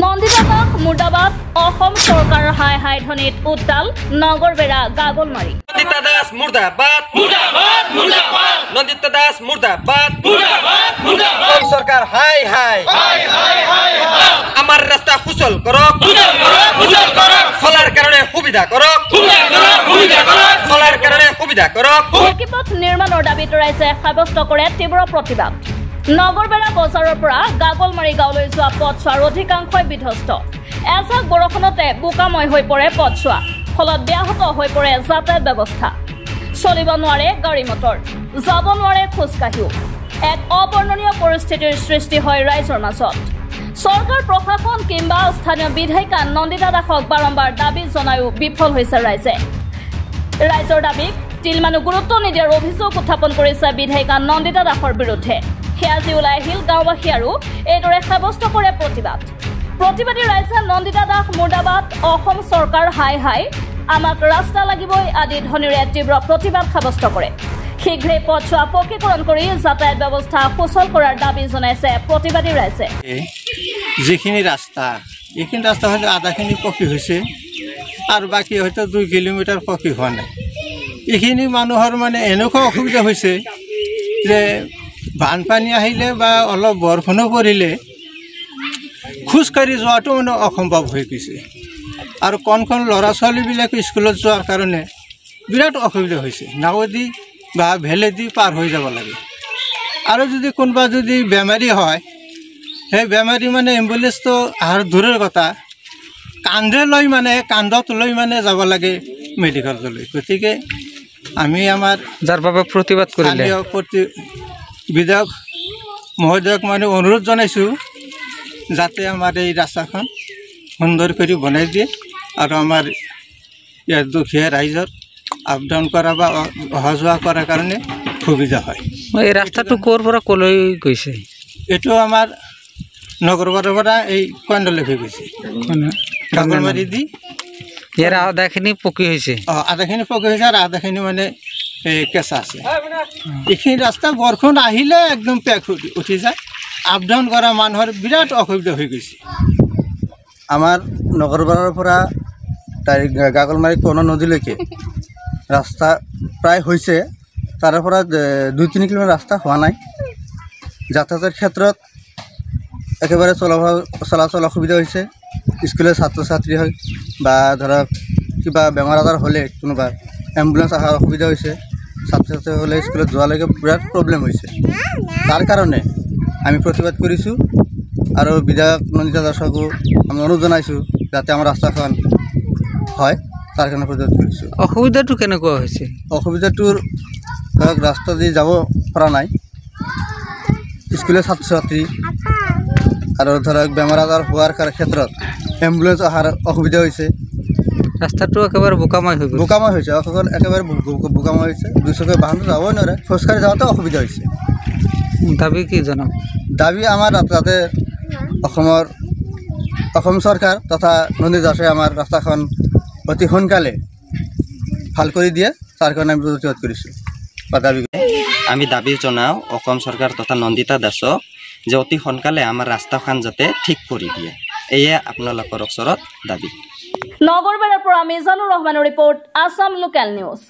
নন্দিতাবাগ মুৰ্দাবাদ অসম চৰকাৰৰ হাই হাই ধ্বনিত উত্তাল নগৰবেৰা গাগলমাৰী। নন্দিতা দাস মুৰ্দাবাদ মুৰ্দাবাদ মুৰ্দাবাদ নন্দিতা দাস মুৰ্দাবাদ মুৰ্দাবাদ মুৰ্দাবাদ সরকার হাই হাই হাই হাই হাই আমার রাস্তা সুচল করক সুচল করক চলার কারণে সুবিধা করক চলার কারণে সুবিধা করক। পকীপথ নিৰ্মাণৰ দাবীত ৰাইজে সাব্যস্ত কৰে তীব্ৰ প্ৰতিবাদ। নগৰবেৰা বজাৰৰ পৰা গাগলমাৰী গাঁৱলৈ যোৱা পথছোৱাৰ অধিকাংশই বিধ্বস্ত। এজাক বৰষুণতে বোকাময় হৈ পৰে পথছোৱা, ফলত ব্যাহত হৈ পৰে যাতায়াত ব্যৱস্থা। চলিব নোৱাৰে গাড়ী মটৰ, যাব নোৱাৰে খোজকাঢ়িও। এক অবৰ্ণনীয় পৰিস্থিতিৰ সৃষ্টি হয় ৰাইজৰ মাজত। চৰকাৰ প্ৰশাসন কিংবা স্থানীয় বিধায়িকা নন্দিতা দাসক বাৰম্বাৰ দাবী জনায়ো বিফল হৈছে ৰাইজে। ৰাইজৰ দাবীক তিলমানো গুৰুত্ব নিদিয়াৰ অভিযোগ উত্থাপন কৰিছে বিধায়িকা নন্দিতা দাসৰ বিৰুদ্ধে। আজি ওলাই আহিল গাঁওবাসী আৰু এইদৰে সাব্যস্ত কৰে প্ৰতিবাদী ৰাইজে নন্দিতা দাস মুৰ্দাবাদ অসম চৰকাৰ হাই হাই আমাক ৰাস্তা লাগিবই আদি ধ্বনিৰে তীব্ৰ প্ৰতিবাদ সাব্যস্ত কৰে। শীঘ্ৰে পথছোৱা পকীকৰণ কৰি যাতায়াত ব্যৱস্থা সুচল কৰাৰ দাবী জনাইছে প্ৰতিবাদী ৰাইজে। যিখিনি ৰাস্তা এইখিনি ৰাস্তা হয়তো আধাখিনি পকী হৈছে আৰু বাকী হয়তো 2 কিলোমিটাৰ পকী হোৱা নাই। এইখিনি মানুহৰ মানে এনেকুৱা অসুবিধা হৈছে যে বানপানী আহিলে বা অলপ বৰষুণো পৰিলে খোজকাঢ়ি যোৱাটো মানে অসম্ভৱ হৈ গৈছে। আৰু কণ ল'ৰা ছোৱালীবিলাকে স্কুলত যোৱাৰ কাৰণে বিৰাট অসুবিধা হৈছে। নাৱেদি বা ভেলেদি পাৰ হৈ যাব লাগে। আৰু যদি কোনোবা যদি বেমাৰী হয়, সেই বেমাৰী মানে এম্বুলেঞ্চটো অহাৰ দূৰৰ কথা, কান্ধত লৈ মানে যাব লাগে মেডিকেললৈ। গতিকে আমি আমাৰ যাৰ বাবে প্ৰতিবাদ কৰিলে বিধায়ক মহোদয়ক মানে অনুৰোধ জনাইছোঁ যাতে আমাৰ এই ৰাস্তাখন সুন্দৰ কৰি বনাই দিয়ে আৰু আমাৰ ইয়াৰ দুখীয়া ৰাইজৰ আপ ডাউন কৰা বা অহা যোৱা কৰাৰ কাৰণে সুবিধা হয়। এই ৰাস্তাটো ক'ৰ পৰা ক'লৈ গৈছে? এইটো আমাৰ নগৰবাৰৰ পৰা এই কণ্ডলৈকে গৈছে, গাগলমাৰী দি। ইয়াৰ আধাখিনি পকী হৈছে? আধাখিনি পকী হৈছে আৰু আধাখিনি মানে কেঁচা আছে। এইখিনি ৰাস্তা বৰষুণ আহিলে একদম পেক উঠি যায়। আপ ডাউন কৰা মানুহৰ বিৰাট অসুবিধা হৈ গৈছে। আমাৰ নগৰবাৰৰ পৰা গাগলমাৰী কৰ্ণ নদীলৈকে ৰাস্তা প্ৰায় হৈছে, তাৰে পৰা 2-3 কিলোমিটাৰ ৰাস্তা হোৱা নাই। যাতায়াতৰ ক্ষেত্ৰত একেবাৰে চলাচল অসুবিধা হৈছে। স্কুলৰ ছাত্ৰ ছাত্ৰী হয় বা ধৰক কিবা বেমাৰ আজাৰ হ'লে কোনোবা এম্বুলেঞ্চ অহাৰ অসুবিধা হৈছে। ছাত্ৰ ছাত্ৰীসকলে স্কুলত যোৱালৈকে বিৰাট প্ৰব্লেম হৈছে। তাৰ কাৰণে আমি প্ৰতিবাদ কৰিছোঁ আৰু বিধায়ক নন্দিতা দাসকো আমি অনুৰোধ জনাইছোঁ যাতে আমাৰ ৰাস্তাখন হয়, তাৰ কাৰণে প্ৰতিবাদ কৰিছোঁ। অসুবিধাটো কেনেকুৱা হৈছে? অসুবিধাটোৰ ধৰক ৰাস্তা দি যাব পৰা নাই, স্কুলৰ ছাত্ৰ ছাত্ৰী আৰু ধৰক বেমাৰ আজাৰ হোৱাৰ ক্ষেত্ৰত এম্বুলেঞ্চ অহাৰ অসুবিধা হৈছে। ৰাস্তাটো একেবাৰে বোকাময় হৈছে, একেবাৰে বোকাময় হৈছে। 2 চকীয়া বাহনটো যাবই নোৱাৰে, খোজকাঢ়ি যাওঁতে অসুবিধা হৈছে। দাবী কি জনাম? দাবী আমাৰ যাতে অসম চৰকাৰ তথা নন্দিতা দাসে আমাৰ ৰাস্তাখন অতি সোনকালে ভাল কৰি দিয়ে, তাৰ কাৰণে আমি প্ৰতিবাদ কৰিছোঁ বা দাবী আমি দাবী জনাওঁ অসম চৰকাৰ তথা নন্দিতা দাসক যে অতি সোনকালে আমাৰ ৰাস্তাখন যাতে ঠিক কৰি দিয়ে। এয়ে আপোনালোকৰ ওচৰত দাবী। নগৰবেৰাৰ পৰা মিজানুৰ ৰহমানৰ ৰিপৰ্ট, আছাম লোকেল নিউজ।